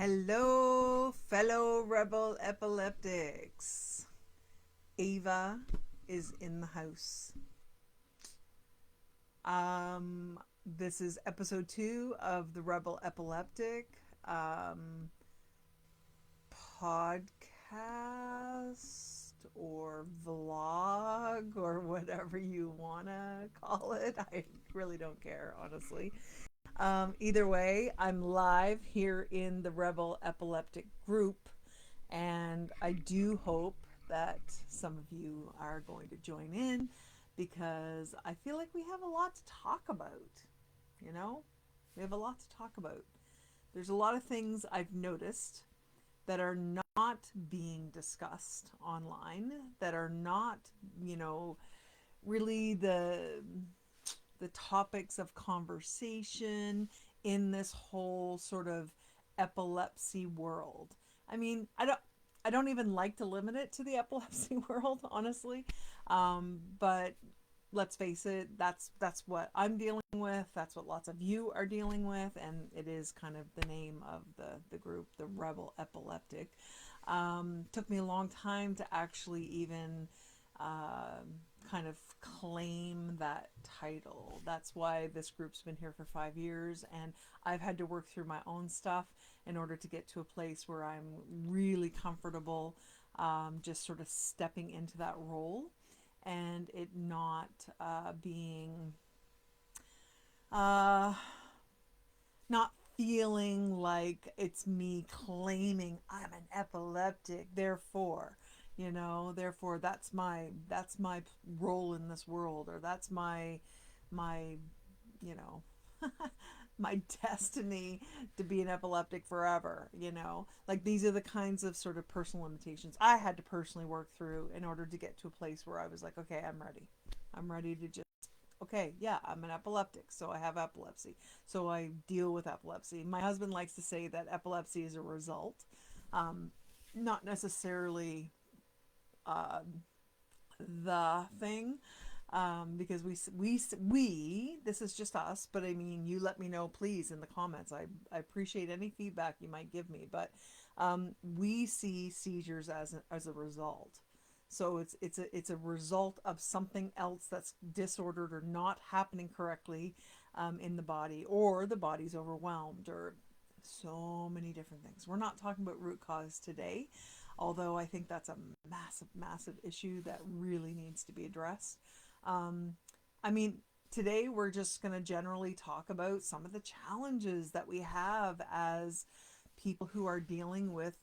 Hello, fellow Rebel Epileptics. Ava is in the house. This is episode 2 of the Rebel Epileptic podcast or vlog or whatever you want to call it. I really don't care, honestly. Either way, I'm live here in the Rebel Epileptic group, and I do hope that some of you are going to join in because I feel like we have a lot to talk about. You know, we have a lot to talk about. There's a lot of things I've noticed that are not being discussed online, that are not, really the topics of conversation in this whole sort of epilepsy world. I mean, I don't even like to limit it to the epilepsy world, honestly. But let's face it, that's what I'm dealing with. That's what lots of you are dealing with, and it is kind of the name of the group, the Rebel Epileptic. Took me a long time to actually even kind of claim that title. That's why this group's been here for 5 years, and I've had to work through my own stuff in order to get to a place where I'm really comfortable just sort of stepping into that role and it not being not feeling like it's me claiming I'm an epileptic, therefore therefore that's my role in this world, or that's my you know my destiny to be an epileptic forever. Like, these are the kinds of sort of personal limitations I had to personally work through in order to get to a place where I was like, okay, I'm ready to just, okay, yeah, I'm an epileptic, so I have epilepsy, so I deal with epilepsy. My husband likes to say that epilepsy is a result, not necessarily the thing, because we this is just us, but I mean, you let me know please in the comments. I appreciate any feedback you might give me, but we see seizures as a result. So it's a result of something else that's disordered or not happening correctly in the body, or the body's overwhelmed, or so many different things. We're not talking about root cause today, although I think that's a massive issue that really needs to be addressed. I mean, today we're just going to generally talk about some of the challenges that we have as people who are dealing with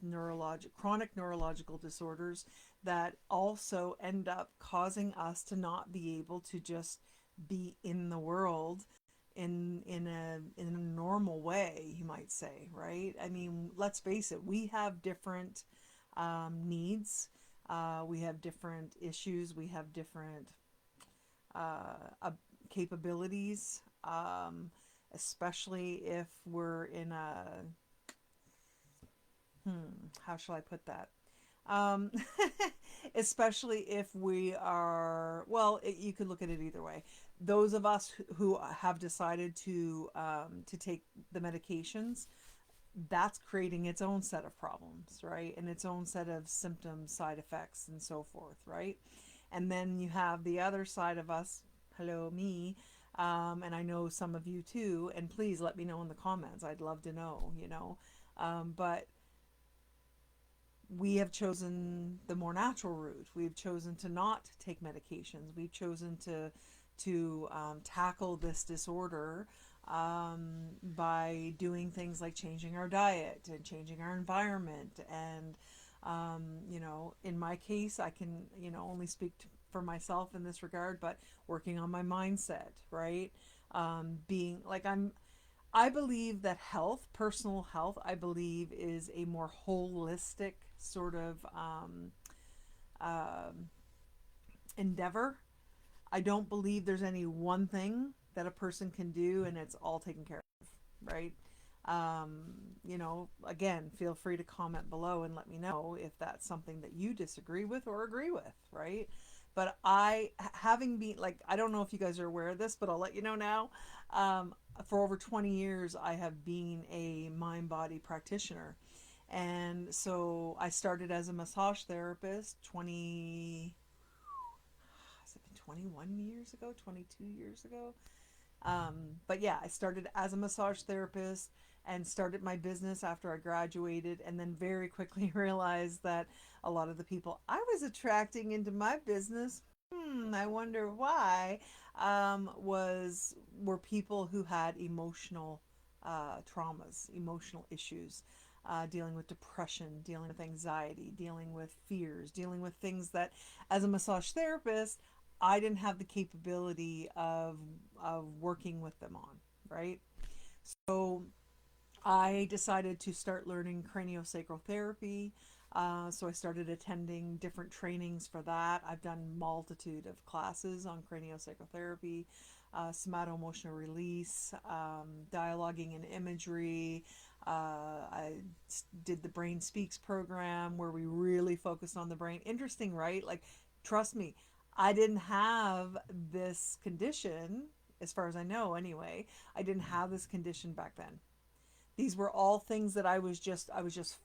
chronic neurological disorders that also end up causing us to not be able to just be in the world in a normal way, you might say, right? I mean, let's face it, we have different needs, we have different issues, we have different capabilities, especially if we're in a how shall I put that? Um, especially if we are, well, you could look at it either way. Those of us who have decided to take the medications, that's creating its own set of problems, right? And its own set of symptoms, side effects, and so forth, right? And then you have the other side of us, hello, me, and I know some of you too, and please let me know in the comments. I'd love to know, but we have chosen the more natural route. We've chosen to not take medications. We've chosen to tackle this disorder by doing things like changing our diet and changing our environment. And in my case, I can only speak for myself in this regard, but working on my mindset, right? Being like, I believe that personal health, I believe, is a more holistic sort of endeavor. I don't believe there's any one thing that a person can do and it's all taken care of, right? Again, feel free to comment below and let me know if that's something that you disagree with or agree with, right? But having been, like, I don't know if you guys are aware of this, but I'll let you know now. For over 20 years, I have been a mind-body practitioner. And so I started as a massage therapist 20, has it been 21 years ago, 22 years ago? But yeah, I started as a massage therapist and started my business after I graduated, and then very quickly realized that a lot of the people I was attracting into my business, I wonder why, were people who had emotional traumas, emotional issues, dealing with depression, dealing with anxiety, dealing with fears, dealing with things that, as a massage therapist, I didn't have the capability of working with them on, right? So I decided to start learning craniosacral therapy. So I started attending different trainings for that. I've done multitude of classes on craniosacral therapy, somato-emotional release, dialoguing and imagery. I did the Brain Speaks program where we really focused on the brain. Interesting, right? Like, trust me, I didn't have this condition, as far as I know anyway. I didn't have this condition back then. These were all things that I was just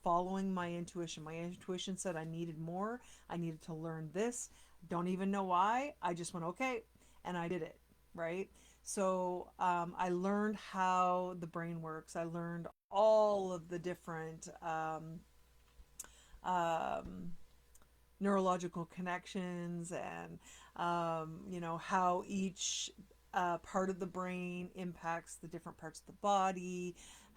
following my intuition. My intuition said I needed more. I needed to learn this. Don't even know why. I just went okay, and I did it, right? So I learned how the brain works. I learned all of the different um, neurological connections, and how each part of the brain impacts the different parts of the body,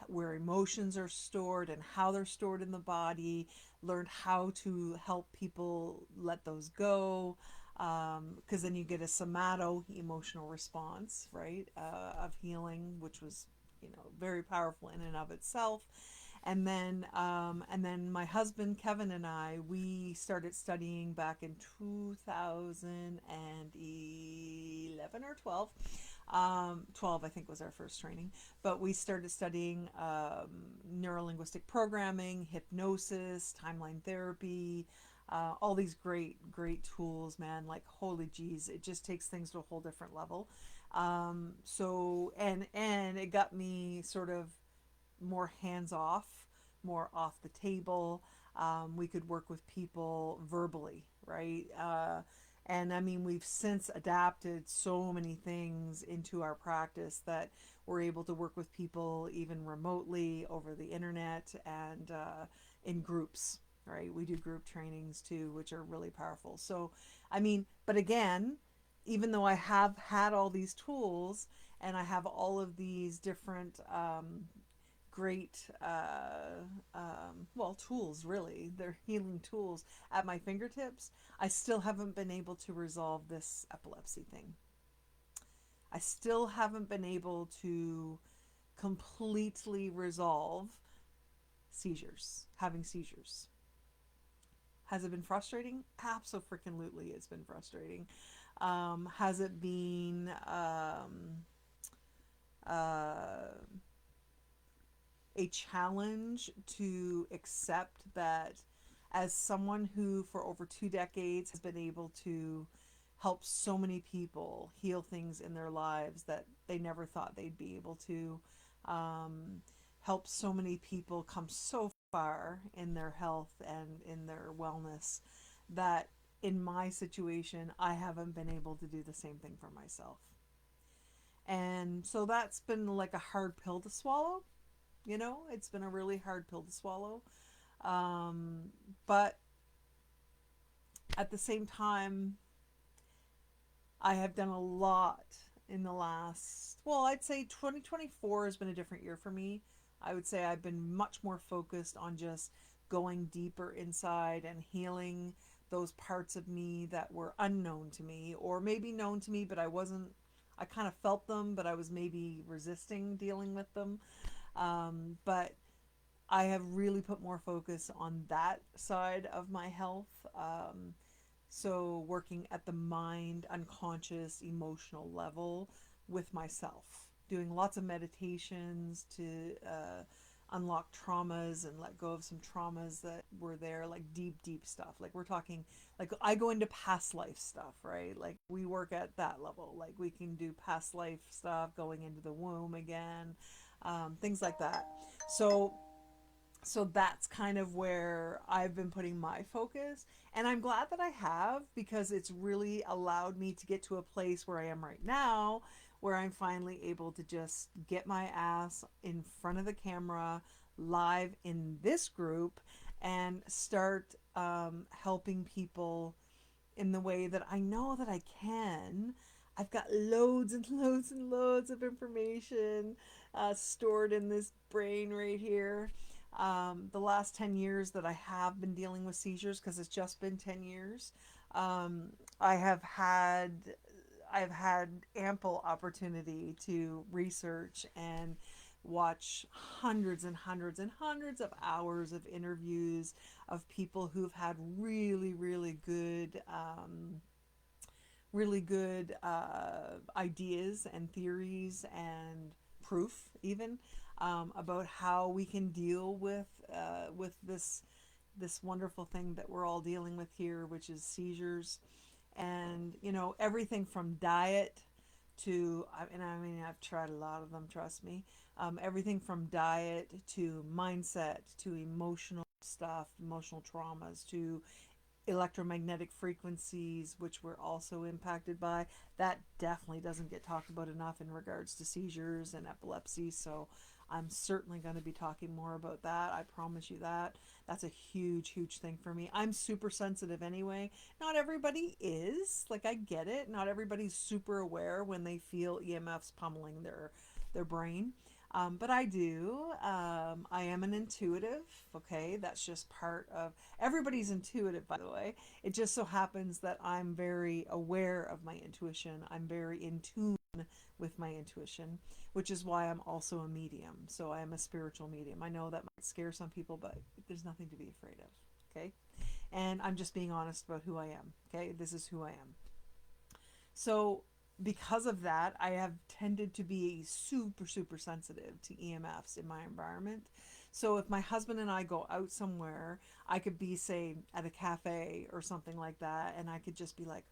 where emotions are stored and how they're stored in the body. Learned how to help people let those go, because then you get a somato emotional response, right, of healing, which was very powerful in and of itself. And then my husband Kevin and I, we started studying back in 2011 or 12. 12 I think was our first training, but we started studying neurolinguistic programming, hypnosis, timeline therapy, all these great tools, man. Like, holy jeez, it just takes things to a whole different level. So it got me sort of more hands off, more off the table. We could work with people verbally, right? And I mean, we've since adapted so many things into our practice that we're able to work with people even remotely over the internet, and in groups, right? We do group trainings too, which are really powerful. So, I mean, but again, even though I have had all these tools and I have all of these different great tools, really, they're healing tools at my fingertips, I still haven't been able to resolve this epilepsy thing. I still haven't been able to completely resolve seizures, having seizures. Has it been frustrating? Absolutely, it's been frustrating. Has it been uh, a challenge to accept that, as someone who for over 2 decades has been able to help so many people heal things in their lives that they never thought they'd be able to, um, help so many people come so far in their health and in their wellness, that in my situation I haven't been able to do the same thing for myself. And so that's been like a hard pill to swallow. It's been a really hard pill to swallow. Um, but at the same time, I have done a lot in the last, well, I'd say 2024 has been a different year for me. I would say I've been much more focused on just going deeper inside and healing those parts of me that were unknown to me, or maybe known to me, but I kind of felt them, but I was maybe resisting dealing with them. But I have really put more focus on that side of my health. So, working at the mind, unconscious, emotional level with myself, doing lots of meditations to unlock traumas and let go of some traumas that were there, like deep stuff. Like, we're talking, like, I go into past life stuff, right? Like, we work at that level. Like, we can do past life stuff, going into the womb again, things like that. So, So that's kind of where I've been putting my focus. And I'm glad that I have, because it's really allowed me to get to a place where I am right now, where I'm finally able to just get my ass in front of the camera live in this group and start helping people in the way that I know that I can. I've got loads and loads and loads of information stored in this brain right here. The last 10 years that I have been dealing with seizures, because it's just been 10 years, um, I have had I've had ample opportunity to research and watch hundreds and hundreds and hundreds of hours of interviews of people who've had really, really good ideas and theories and proof, even about how we can deal with this wonderful thing that we're all dealing with here, which is seizures. And everything from diet to, and I mean, I've tried a lot of them, trust me. Everything from diet to mindset to emotional stuff, emotional traumas, to electromagnetic frequencies, which we're also impacted by. That definitely doesn't get talked about enough in regards to seizures and epilepsy. So I'm certainly going to be talking more about that. I promise you that. That's a huge, huge thing for me. I'm super sensitive anyway. Not everybody is. Like, I get it. Not everybody's super aware when they feel EMFs pummeling their brain. But I do. I am an intuitive. Okay, that's just part of, everybody's intuitive, by the way. It just so happens that I'm very aware of my intuition. I'm very in tune with my intuition, which is why I'm also a medium. So I am a spiritual medium. I know that might scare some people, but there's nothing to be afraid of. Okay, and I'm just being honest about who I am. Okay, this is who I am. So because of that, I have tended to be super, super sensitive to EMFs in my environment. So if my husband and I go out somewhere, I could be, say, at a cafe or something like that, and I could just be like,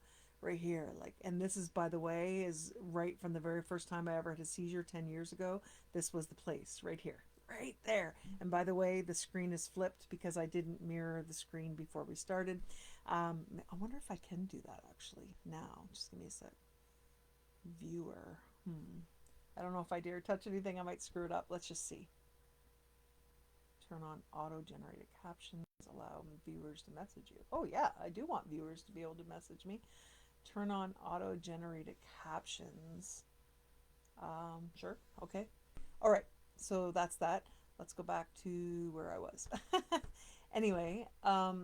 right here, like, and this is, by the way, is right from the very first time I ever had a seizure 10 years ago. This was the place right here, right there. And by the way, the screen is flipped because I didn't mirror the screen before we started. I wonder if I can do that actually now. Just give me a sec. Viewer. I don't know if I dare touch anything. I might screw it up. Let's just see. Turn on auto-generated captions. Allow viewers to message you. Oh yeah, I do want viewers to be able to message me. Turn on auto-generated captions. Sure. Okay. All right. So that's that. Let's go back to where I was. Anyway, ah,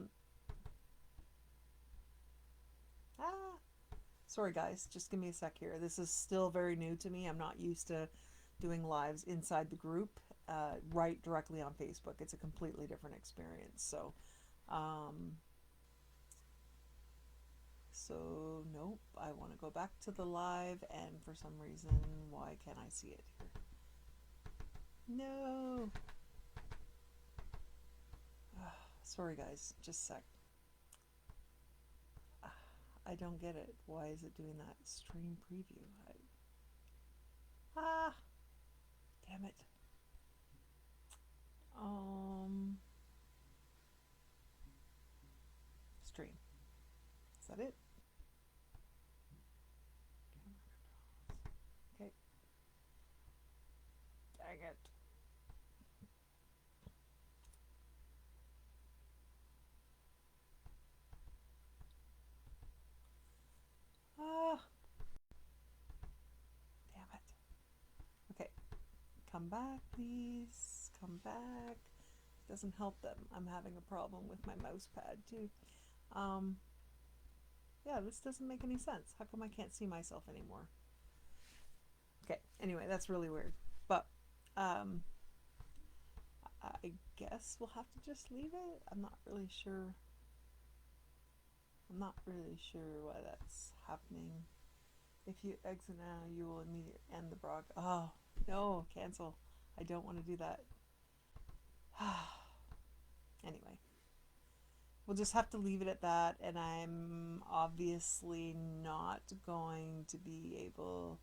sorry guys, just give me a sec here. This is still very new to me. I'm not used to doing lives inside the group, right directly on Facebook. It's a completely different experience. Um, so nope, I want to go back to the live, and for some reason, why can't I see it here? No. Sorry guys, just a sec. I don't get it. Why is it doing that? Stream preview. Ah, damn it. Stream. Is that it? Okay. Dang it. Ah, damn it. Okay. Come back, please. Come back. Doesn't help that I'm having a problem with my mouse pad too. Um, yeah, this doesn't make any sense. How come I can't see myself anymore? Okay, anyway, that's really weird. But um, I guess we'll have to just leave it. I'm not really sure. I'm not really sure why that's happening. If you exit now, you will immediately end the broadcast. Oh, no, cancel. I don't want to do that. Anyway, we'll just have to leave it at that, and I'm obviously not going to be able.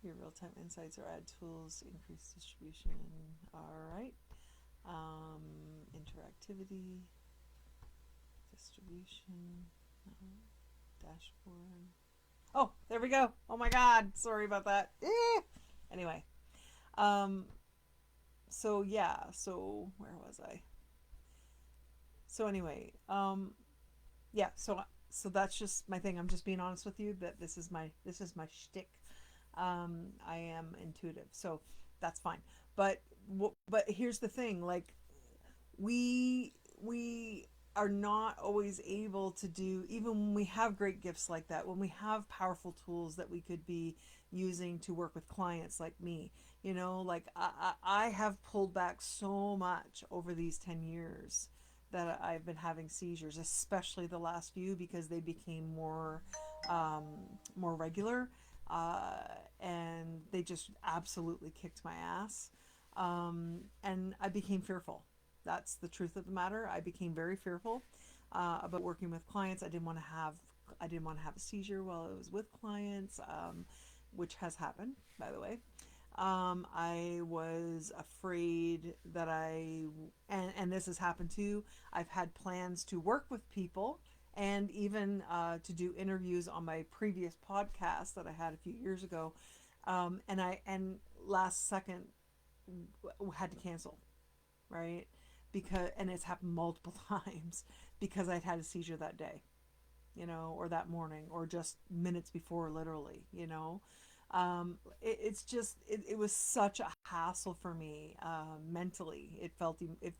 Your real-time insights or add tools, increase distribution. All right. Interactivity, distribution, no, dashboard. Oh, there we go. Oh my God. Sorry about that. Anyway, um, so yeah, so where was I? So anyway, yeah, so that's just my thing. I'm just being honest with you that this is my shtick. I am intuitive, so that's fine. But here's the thing, like we are not always able to do, even when we have great gifts like that, when we have powerful tools that we could be using to work with clients like me, like I have pulled back so much over these 10 years that I've been having seizures, especially the last few, because they became um, more regular, uh, and they just absolutely kicked my ass, and I became fearful. That's the truth of the matter. I became very fearful about working with clients. I didn't want to have a seizure while I was with clients, which has happened, by the way. I was afraid that and this has happened too. I've had plans to work with people and even to do interviews on my previous podcast that I had a few years ago. And last second had to cancel, right? And it's happened multiple times because I'd had a seizure that day, or that morning, or just minutes before, literally, it's just it was such a hassle for me, mentally. It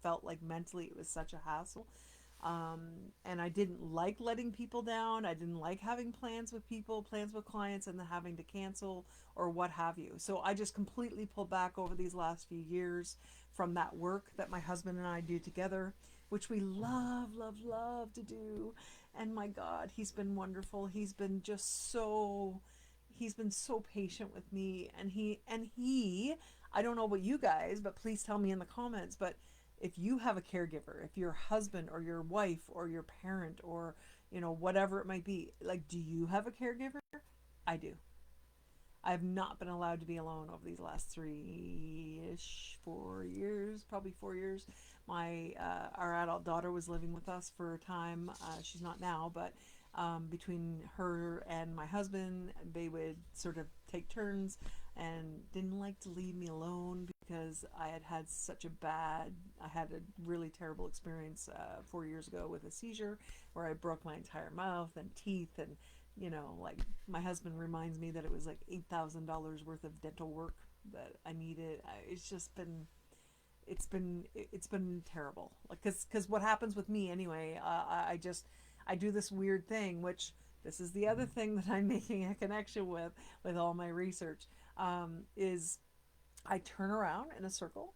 felt like mentally it was such a hassle, and I didn't like letting people down. I didn't like having plans with clients, and then having to cancel or what have you. So I just completely pulled back over these last few years from that work that my husband and I do together, which we love, love, love to do. And my God, he's been wonderful. He's been so patient with me, and he I don't know about you guys, but please tell me in the comments, but if you have a caregiver, if your husband or your wife or your parent or whatever it might be, like, do you have a caregiver? I do. I have not been allowed to be alone over these last 3-ish, 4 years, probably 4 years. Our adult daughter was living with us for a time. She's not now, but between her and my husband, they would sort of take turns and didn't like to leave me alone because I had a really terrible experience 4 years ago with a seizure where I broke my entire mouth and teeth, and like, my husband reminds me that it was like $8,000 worth of dental work that I needed. It's been terrible. Like, because what happens with me anyway, I do this weird thing, which this is the other thing that I'm making a connection with all my research, is I turn around in a circle.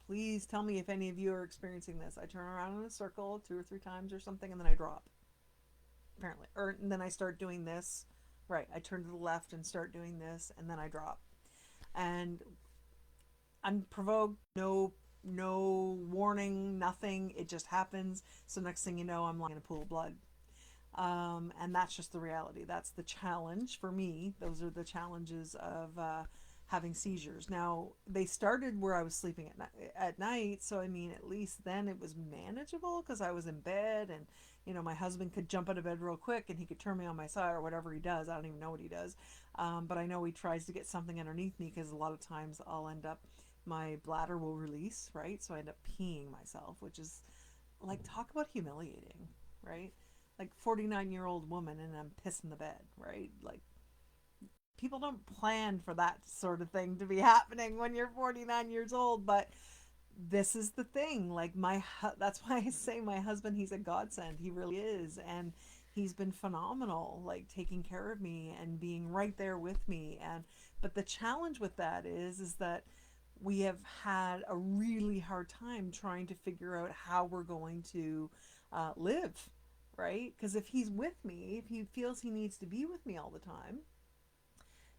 Please tell me if any of you are experiencing this. I turn around in a circle 2 or 3 times or something, and then I drop, apparently. And then I start doing this. Right, I turn to the left and start doing this, and then I drop. And unprovoked, no warning, nothing. It just happens. So next thing you know, I'm lying in a pool of blood. And that's just the reality. That's the challenge for me. Those are the challenges of having seizures. Now, they started where I was sleeping at night, so I mean, at least then it was manageable because I was in bed, and my husband could jump out of bed real quick and he could turn me on my side or whatever he does. I don't even know what he does, but I know he tries to get something underneath me because a lot of times my bladder will release, right? So I end up peeing myself, which is, like, talk about humiliating, right? Like, 49-year-old woman and I'm pissing the bed, right? Like, people don't plan for that sort of thing to be happening when you're 49 years old, but this is the thing. Like, that's why I say my husband, he's a godsend. He really is. And he's been phenomenal, like, taking care of me and being right there with me. But the challenge with that is that we have had a really hard time trying to figure out how we're going to live, right? Because if he's with me, if he feels he needs to be with me all the time,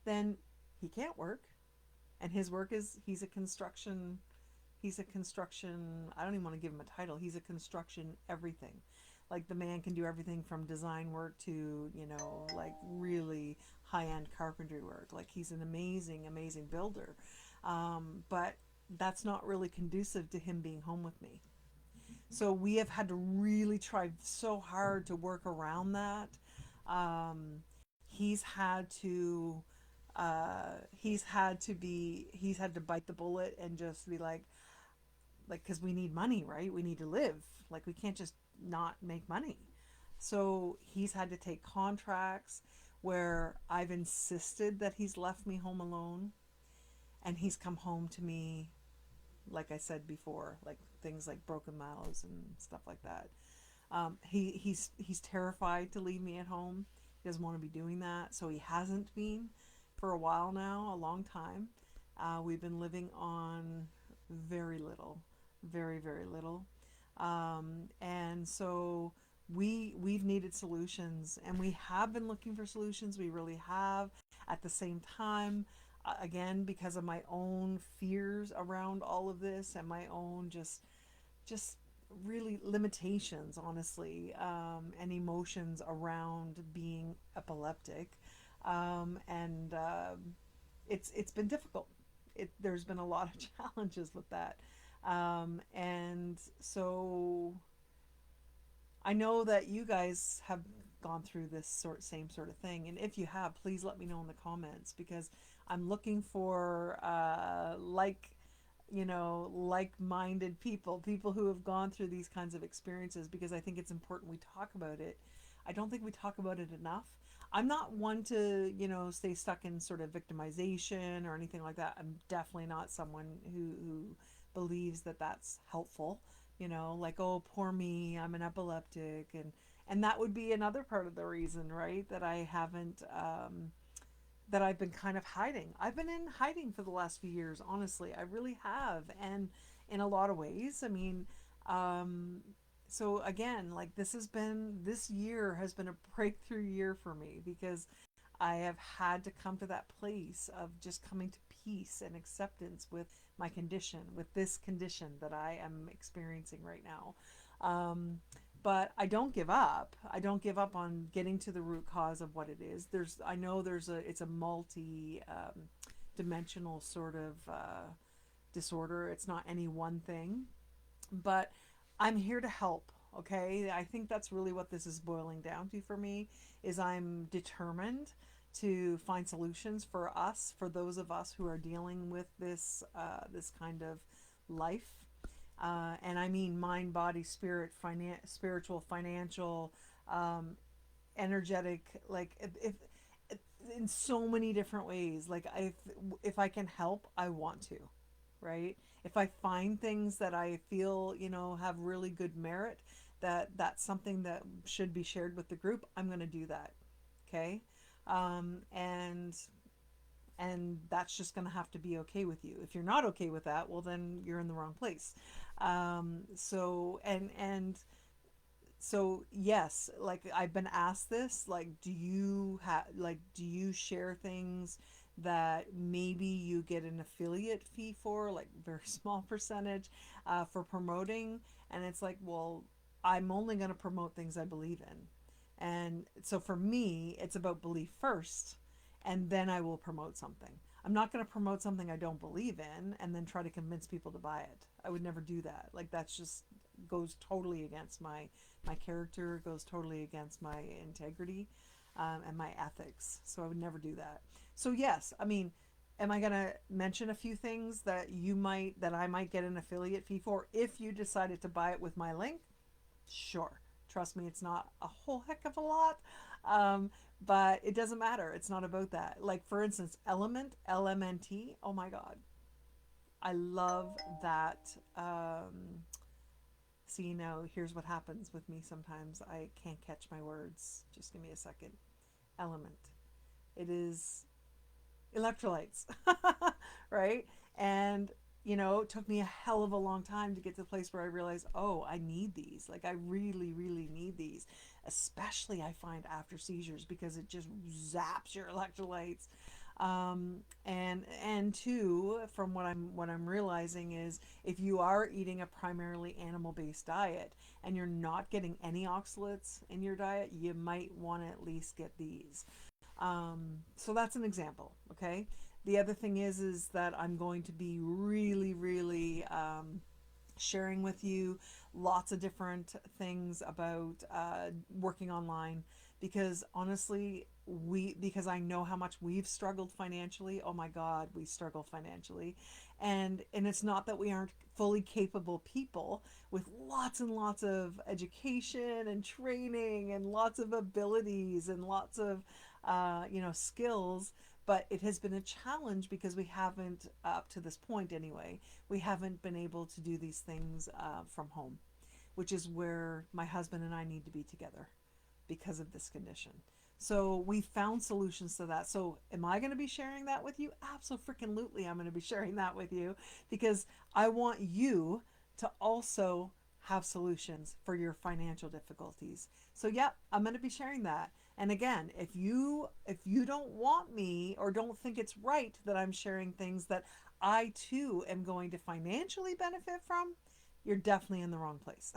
then he can't work. And his work is, he's a construction, I don't even want to give him a title. He's a construction everything. Like, the man can do everything from design work to, like, really high-end carpentry work. Like, he's an amazing, amazing builder. But that's not really conducive to him being home with me. So we have had to really try so hard to work around that. Um, he's had to he's had to bite the bullet and just be like because we need money, right? We need to live. Like we can't just not make money. So he's had to take contracts where I've insisted that he's left me home alone, and he's come home to me, like I said before, like things like broken mouths and stuff like that. He's terrified to leave me at home. He doesn't want to be doing that, so he hasn't been for a while now, a long time. We've been living on very little, very little, and so we've needed solutions, and we have been looking for solutions. We really have. At the same time, again, because of my own fears around all of this and my own just really limitations, honestly, and emotions around being epileptic, and it's been difficult. There's been a lot of challenges with that, and so I know that you guys have gone through this same sort of thing, and if you have, please let me know in the comments, because I'm looking for like-minded people, people who have gone through these kinds of experiences, because I think it's important we talk about it. I don't think we talk about it enough. I'm not one to, stay stuck in sort of victimization or anything like that. I'm definitely not someone who believes that that's helpful. Like, oh, poor me, I'm an epileptic, and that would be another part of the reason, right? That I haven't that I've been kind of hiding. I've been in hiding for the last few years, honestly. I really have. And in a lot of ways, I mean, um, so again, like this year has been a breakthrough year for me, because I have had to come to that place of just coming to peace and acceptance with my condition, with this condition that I am experiencing right now. But I don't give up. I don't give up on getting to the root cause of what it is. I know it's a multi dimensional sort of disorder. It's not any one thing, but I'm here to help. Okay, I think that's really what this is boiling down to for me. Is I'm determined to find solutions for us, for those of us who are dealing with this kind of life, and I mean mind, body, spirit, spiritual, financial, um, energetic, like if in so many different ways. Like if I can help, I want to, right? If I find things that I feel have really good merit, that's something that should be shared with the group, I'm going to do that. Okay, and that's just going to have to be okay with you. If you're not okay with that, well, then you're in the wrong place. So yes, like I've been asked this, like, do you share things that maybe you get an affiliate fee for, like very small percentage, for promoting? And it's like, well, I'm only going to promote things I believe in. And so for me, it's about belief first, and then I will promote something. I'm not going to promote something I don't believe in and then try to convince people to buy it. I would never do that. Like that's just goes totally against my character, goes totally against my integrity, and my ethics. So I would never do that. So yes, I mean, am I going to mention a few things that I might get an affiliate fee for if you decided to buy it with my link? Sure. Trust me, it's not a whole heck of a lot, um, but it doesn't matter. It's not about that. Like for instance, Element, LMNT. Oh my God, I love that. See, now here's what happens with me sometimes. I can't catch my words. Just give me a second. Element. It is electrolytes, right? And it took me a hell of a long time to get to the place where I realized, oh, I need these. Like I really, really need these, especially I find after seizures, because it just zaps your electrolytes. And two, from what I'm realizing is, if you are eating a primarily animal-based diet and you're not getting any oxalates in your diet, you might want to at least get these. So that's an example, okay? The other thing is that I'm going to be really, really sharing with you lots of different things about working online, because honestly, because I know how much we've struggled financially. Oh my god, we struggle financially. And it's not that we aren't fully capable people with lots and lots of education and training and lots of abilities and lots of skills, but it has been a challenge because we haven't, up to this point anyway, we haven't been able to do these things from home, which is where my husband and I need to be together because of this condition. So we found solutions to that. So am I going to be sharing that with you? Absolutely, I'm going to be sharing that with you, because I want you to also have solutions for your financial difficulties. So yeah, I'm going to be sharing that. And again, if you don't want me or don't think it's right that I'm sharing things that I too am going to financially benefit from, you're definitely in the wrong place.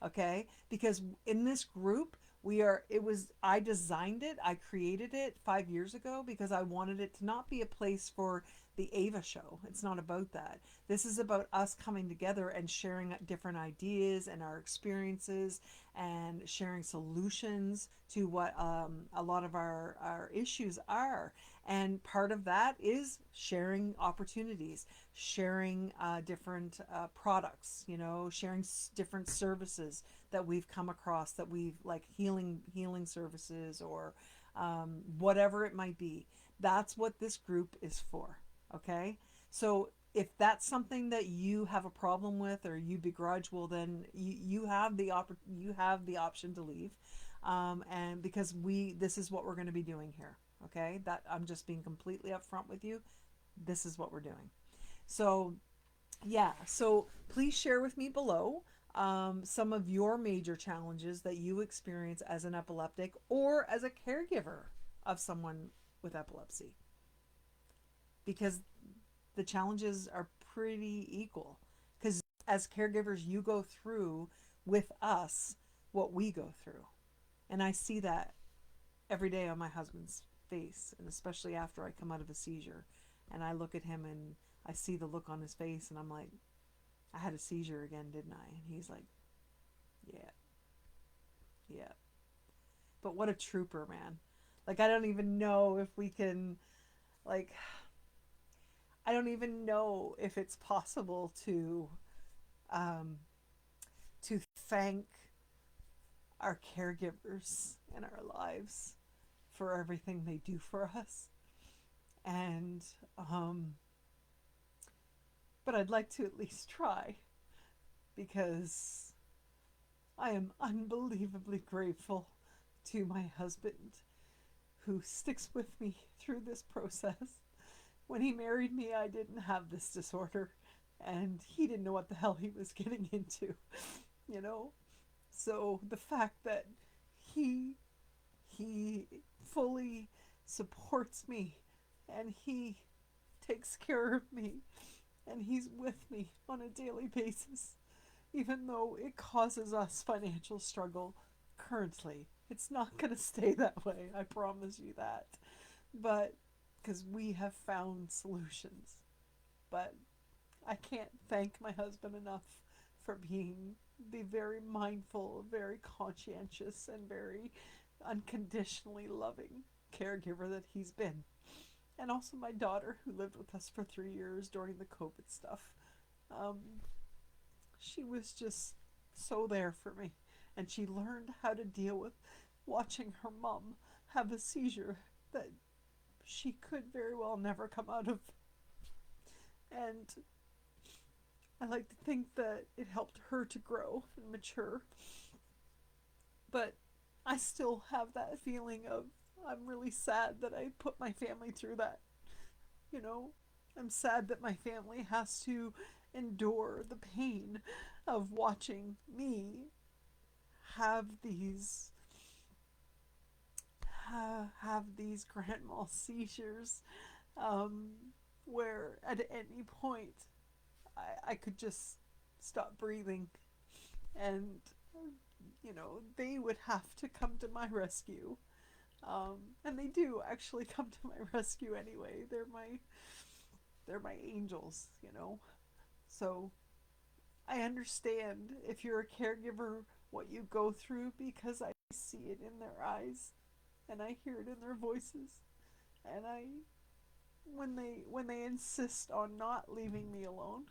Okay? Because in this group, I designed it, I created it 5 years ago because I wanted it to not be a place for the Ava show. It's not about that. This is about us coming together and sharing different ideas and our experiences and sharing solutions to what a lot of our issues are. And part of that is sharing opportunities, sharing different products, sharing different services that we've come across, that we've, like healing services, or whatever it might be. That's what this group is for. Okay, so if that's something that you have a problem with or you begrudge, well then you have the option to leave, and because this is what we're going to be doing here. Okay, that I'm just being completely upfront with you. This is what we're doing. So yeah, so please share with me below some of your major challenges that you experience as an epileptic or as a caregiver of someone with epilepsy, because the challenges are pretty equal. Because as caregivers, you go through with us what we go through. And I see that every day on my husband's face, and especially after I come out of a seizure. And I look at him and I see the look on his face, and I'm like, I had a seizure again, didn't I? And he's like, yeah, yeah. But what a trooper, man. Like, I don't even know if we can, like, I don't even know if it's possible um, to thank our caregivers in our lives for everything they do for us. And but I'd like to at least try, because I am unbelievably grateful to my husband, who sticks with me through this process. When he married me, I didn't have this disorder, and he didn't know what the hell he was getting into, you know? So the fact that he he fully supports me, and he takes care of me, and he's with me on a daily basis, even though it causes us financial struggle currently. It's not going to stay that way, I promise you that. But because we have found solutions. But I can't thank my husband enough for being the very mindful, very conscientious, and very unconditionally loving caregiver that he's been. And also my daughter, who lived with us for 3 years during the COVID stuff. Um, she was just so there for me. And she learned how to deal with watching her mom have a seizure that she could very well never come out of. And I like to think that it helped her to grow and mature. But I still have that feeling of, I'm really sad that I put my family through that. You know, I'm sad that my family has to endure the pain of watching me have these grand mal seizures, um, where at any point I could just stop breathing, and they would have to come to my rescue. And they do actually come to my rescue anyway. They're my angels, you know. So I understand if you're a caregiver what you go through, because I see it in their eyes and I hear it in their voices. And I when they insist on not leaving me alone,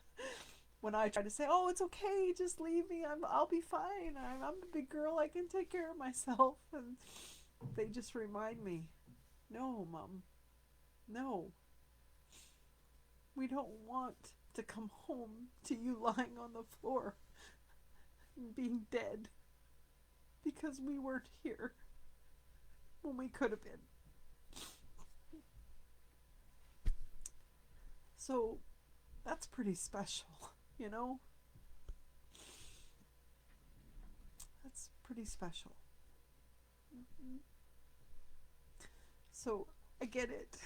when I try to say, "Oh, it's okay, just leave me. I'll be fine. I'm a big girl. I can take care of myself." And they just remind me, "No, Mom. No. We don't want to come home to you lying on the floor and being dead because we weren't here when we could have been." So that's pretty special, you know? That's pretty special. Mm-hmm. So I get it.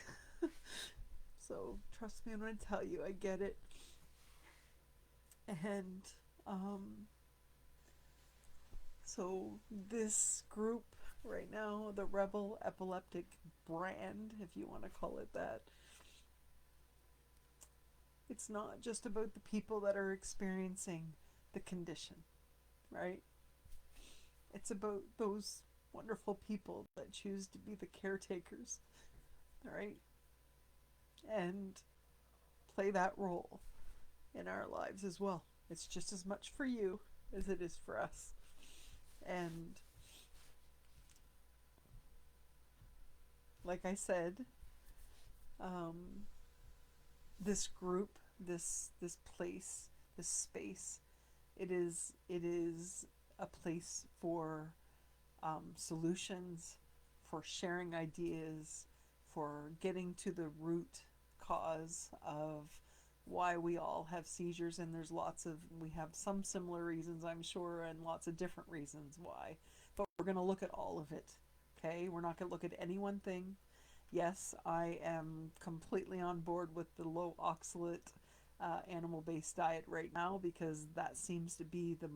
So trust me when I tell you, I get it. And um, so this group right now, the Rebel Epileptic brand, if you want to call it that, it's not just about the people that are experiencing the condition, right? It's about those wonderful people that choose to be the caretakers, right? And play that role in our lives as well. It's just as much for you as it is for us. And like I said, um, this group, this place, this space, it is a place for solutions, for sharing ideas, for getting to the root cause of why we all have seizures. And there's we have some similar reasons, I'm sure, and lots of different reasons why. But we're going to look at all of it, okay? We're not going to look at any one thing. Yes, I am completely on board with the low oxalate animal-based diet right now, because that seems to be to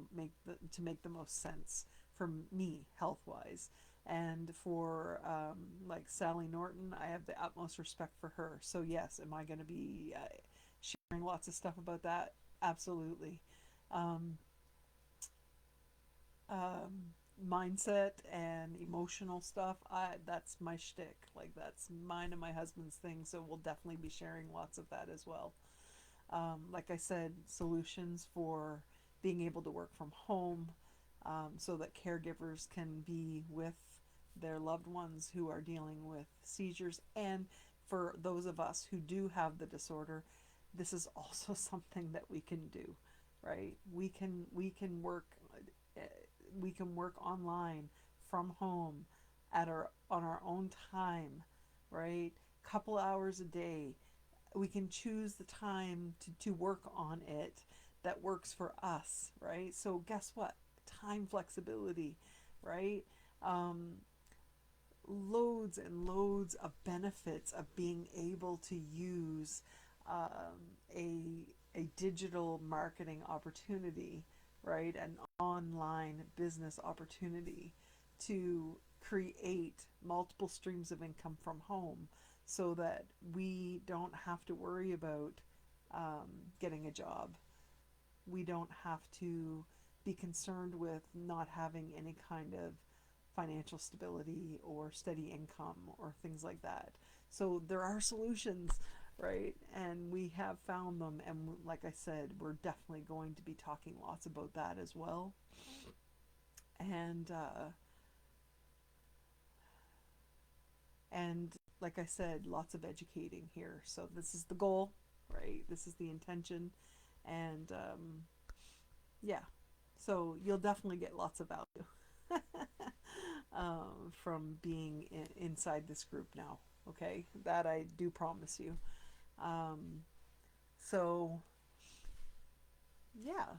make the most sense for me health-wise. And for like Sally Norton, I have the utmost respect for her. So yes, am I going to be sharing lots of stuff about that? Absolutely. Um, um, Mindset and emotional stuff, that's my shtick. Like, that's mine and my husband's thing. So we'll definitely be sharing lots of that as well. Like I said, solutions for being able to work from home, so that caregivers can be with their loved ones who are dealing with seizures. And for those of us who do have the disorder, this is also something that we can do, right? Uh, we can work online from home at our on our own time, right? Couple hours a day. We can choose the time to work on it that works for us, right? So guess what? Time flexibility, right? Um, Loads and loads of benefits of being able to use a digital marketing opportunity, right? An online business opportunity to create multiple streams of income from home, so that we don't have to worry about getting a job. We don't have to be concerned with not having any kind of financial stability or steady income or things like that. So there are solutions, right? And we have found them. And like I said, we're definitely going to be talking lots about that as well. And and like I said, lots of educating here. So this is the goal, right? This is the intention. And yeah, so you'll definitely get lots of value from being inside this group now. Okay, that I do promise you. Um, so yeah.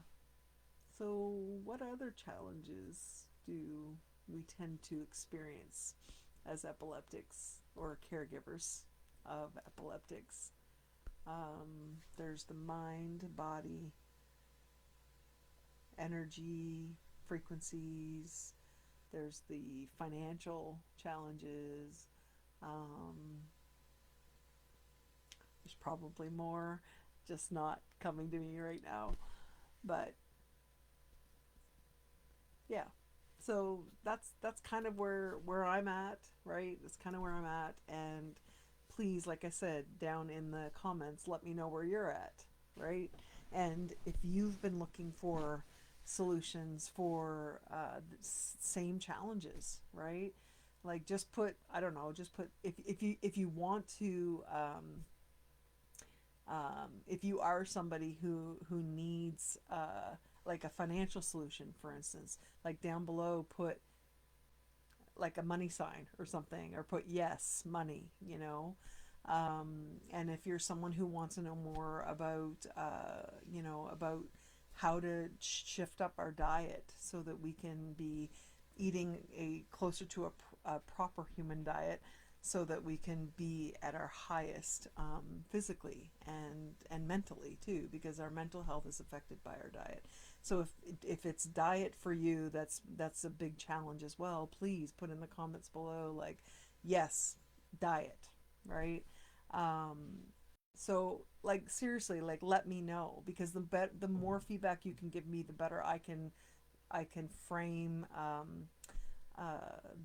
So what other challenges do we tend to experience as epileptics or caregivers of epileptics? There's the mind, body, energy, frequencies, There's the financial challenges. Um, there's probably more, just not coming to me right now. But yeah, so that's kind of where I'm at, right? That's kind of where I'm at, and please, like I said, down in the comments, let me know where you're at, right? And if you've been looking for solutions for same challenges, right? Like just put, I don't know, just put if you want to if you are somebody who needs like a financial solution, for instance, like down below, put like a money sign or something, or put yes money, you know. And if you're someone who wants to know more about you know, about how to shift up our diet so that we can be eating a closer to a proper human diet, so that we can be at our highest physically and mentally too, because our mental health is affected by our diet. So if it's diet for you, that's a big challenge as well. Please put in the comments below, like, yes, diet, right? Um, so like seriously, like let me know, because the more feedback you can give me, the better I can frame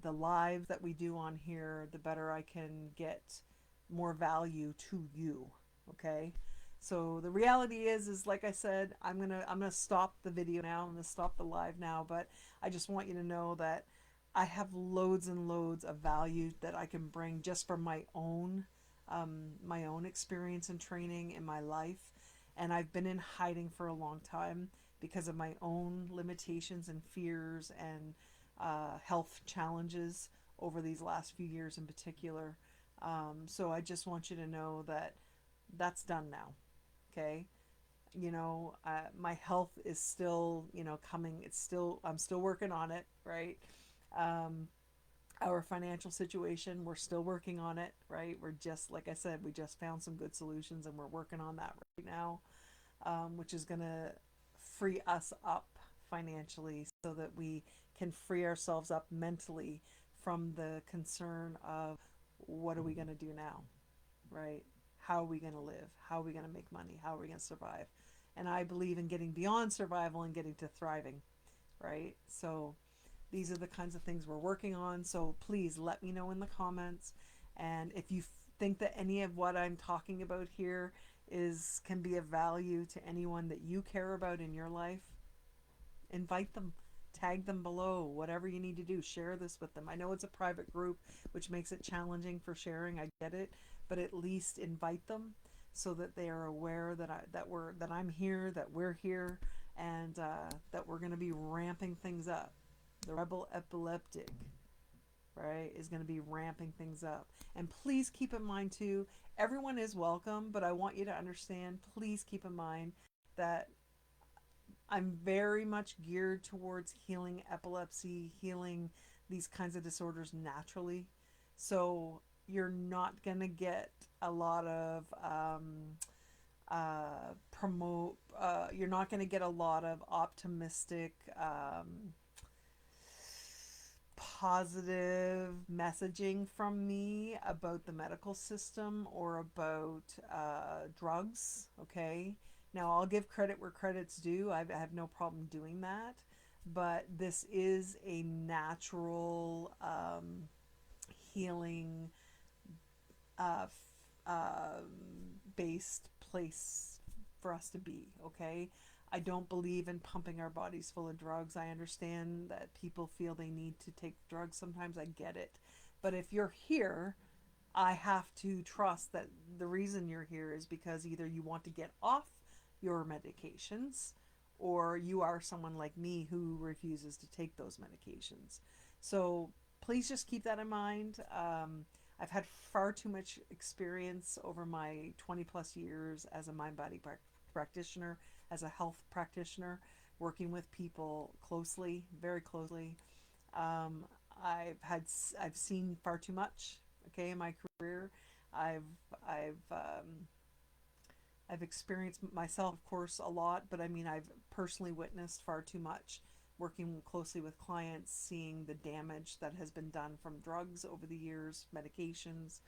the live that we do on here, the better I can get more value to you. Okay. So the reality is like I said, I'm gonna stop the video now. I'm gonna stop the live now, but I just want you to know that I have loads and loads of value that I can bring just from my own experience and training in my life, and I've been in hiding for a long time because of my own limitations and fears and health challenges over these last few years in particular. So I just want you to know that that's done now. Okay. You know, my health is still, you know, coming. It's still, I'm still working on it, right? Um, our financial situation, we're still working on it, right? We're just, like I said, we just found some good solutions and we're working on that right now, which is going to free us up financially so that we can free ourselves up mentally from the concern of what are we going to do now, right? How are we going to live? How are we going to make money? How are we going to survive? And I believe in getting beyond survival and getting to thriving, right? So these are the kinds of things we're working on. So please let me know in the comments. And if you think that any of what I'm talking about here is can be of value to anyone that you care about in your life, invite them, tag them below, whatever you need to do. Share this with them. I know it's a private group, which makes it challenging for sharing. I get it, but at least invite them so that they are aware that I'm here, that we're here, and that we're going to be ramping things up. The Rebel Epileptic, right, is going to be ramping things up. And please keep in mind too, everyone is welcome, but I want you to understand, please keep in mind that I'm very much geared towards healing epilepsy, healing these kinds of disorders naturally. So you're not going to get a lot of you're not going to get a lot of optimistic, positive messaging from me about the medical system or about drugs. Okay. Now, I'll give credit where credit's due. I have no problem doing that. But this is a natural healing uh, based place for us to be, okay? I don't believe in pumping our bodies full of drugs. I understand that people feel they need to take drugs sometimes. I get it. But if you're here, I have to trust that the reason you're here is because either you want to get off your medications or you are someone like me who refuses to take those medications. So please just keep that in mind. I've had far too much experience over my 20 plus years as a mind body practitioner, as a health practitioner, working with people closely, very closely. Um, I've seen far too much. Okay, in my career, I've I've um, I've experienced myself, of course, a lot, but I mean, I've personally witnessed far too much working closely with clients, seeing the damage that has been done from drugs over the years, medications,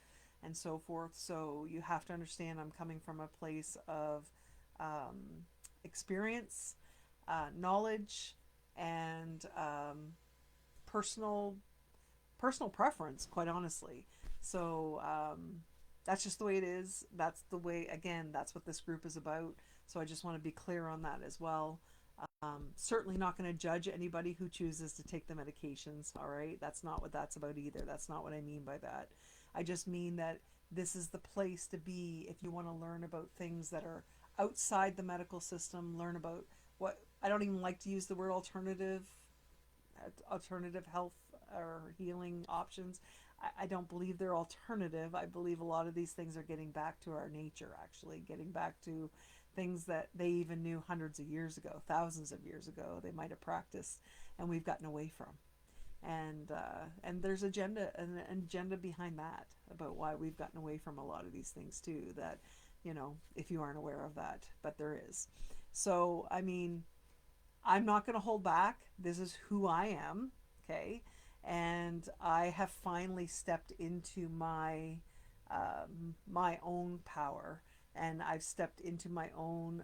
and so forth. So you have to understand I'm coming from a place of um, experience, knowledge, and personal personal preference, quite honestly. So that's just the way it is. That's the way, again, that's what this group is about. So I just want to be clear on that as well. Certainly not going to judge anybody who chooses to take the medications, all right? That's not what that's about either. That's not what I mean by that. I just mean that this is the place to be if you want to learn about things that are outside the medical system, learn about what I don't even like to use the word alternative health or healing options. I don't believe they're alternative. I believe a lot of these things are getting back to our nature, actually, getting back to things that they even knew hundreds of years ago, thousands of years ago, they might have practiced, and we've gotten away from. And there's an agenda behind that about why we've gotten away from a lot of these things too. That, if you aren't aware of that, but there is. So I mean, I'm not going to hold back. This is who I am, okay? And I have finally stepped into my own power, and I've stepped into my own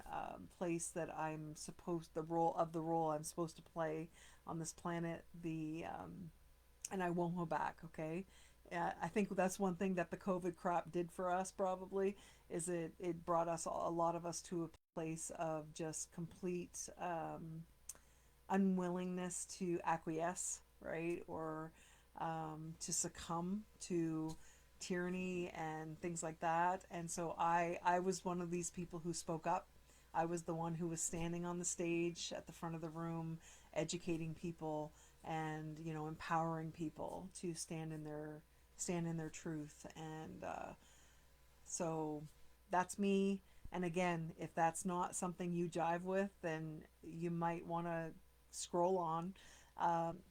place that I'm supposed the role I'm supposed to play on this planet. And I won't go back, okay? I think that's one thing that the COVID crap did for us, probably, is it brought us, a lot of us, to a place of just complete unwillingness to acquiesce, right? Or to succumb to tyranny and things like that. And so I was one of these people who spoke up. I was the one who was standing on the stage at the front of the room, educating people and, empowering people to stand in their truth. And so that's me. And again, if that's not something you jive with, then you might want to scroll on,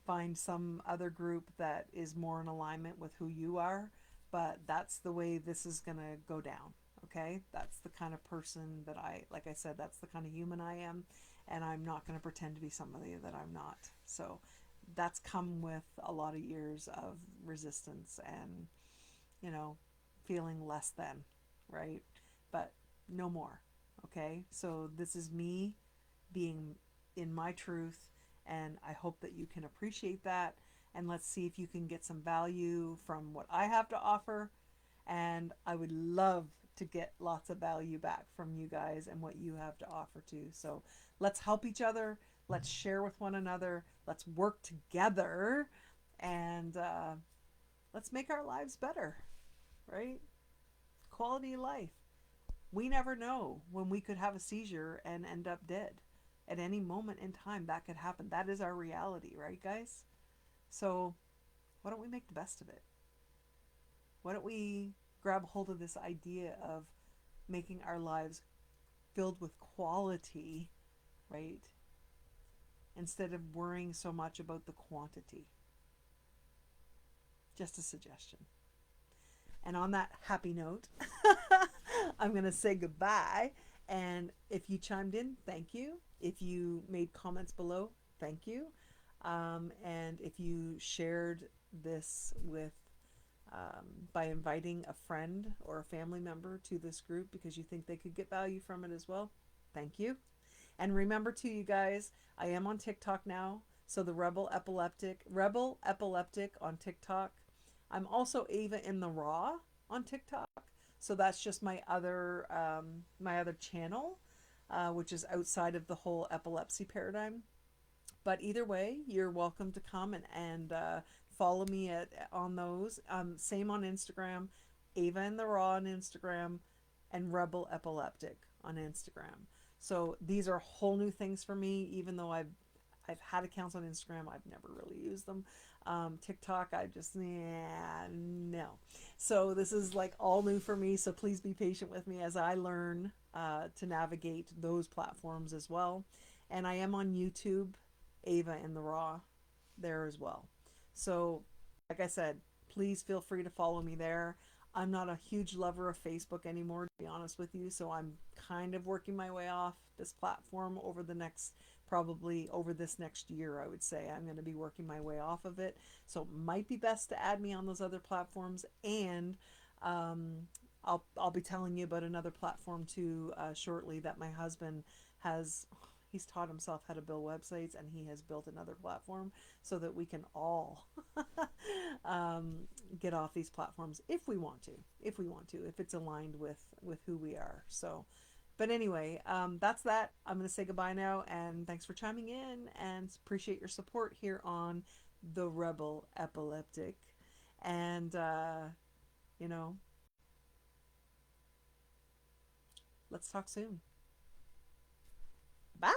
find some other group that is more in alignment with who you are. But that's the way this is going to go down. Okay? That's the kind of person that like I said, that's the kind of human I am. And I'm not going to pretend to be somebody that I'm not. So that's come with a lot of years of resistance and, you know, feeling less than, right? But no more. Okay? So this is me being in my truth, and I hope that you can appreciate that. And let's see if you can get some value from what I have to offer. And I would love to get lots of value back from you guys and what you have to offer too. So let's help each other. Let's share with one another. Let's work together, and let's make our lives better, right? Quality of life. We never know when we could have a seizure and end up dead. At any moment in time, that could happen. That is our reality, right, guys? So why don't we make the best of it? Why don't we grab hold of this idea of making our lives filled with quality, right? Instead of worrying so much about the quantity. Just a suggestion. And on that happy note, I'm going to say goodbye. And if you chimed in, thank you. If you made comments below, thank you. And if you shared this with, by inviting a friend or a family member to this group because you think they could get value from it as well, thank you. And remember too, you guys, I am on TikTok now. So the Rebel Epileptic on TikTok. I'm also Ava in the Raw on TikTok. So that's just my other channel, which is outside of the whole epilepsy paradigm. But either way, you're welcome to come and follow me on those. Same on Instagram, Ava in the Raw on Instagram, and Rebel Epileptic on Instagram. So these are whole new things for me, even though I've had accounts on Instagram. I've never really used them. TikTok, I just, no. So this is like all new for me. So please be patient with me as I learn to navigate those platforms as well. And I am on YouTube, Ava in the Raw, there as well. So like I said, please feel free to follow me there. I'm not a huge lover of Facebook anymore, to be honest with you. So I'm kind of working my way off this platform over the next probably over this next year, I would say. I'm going to be working my way off of it. So it might be best to add me on those other platforms. And um, I'll be telling you about another platform too shortly that my husband has. He's taught himself how to build websites, and he has built another platform so that we can all um, get off these platforms if we want to, if it's aligned with who we are. So, but anyway, that's that. I'm going to say goodbye now, and thanks for chiming in, and appreciate your support here on the Rebel Epileptic. And you know, let's talk soon. Bye.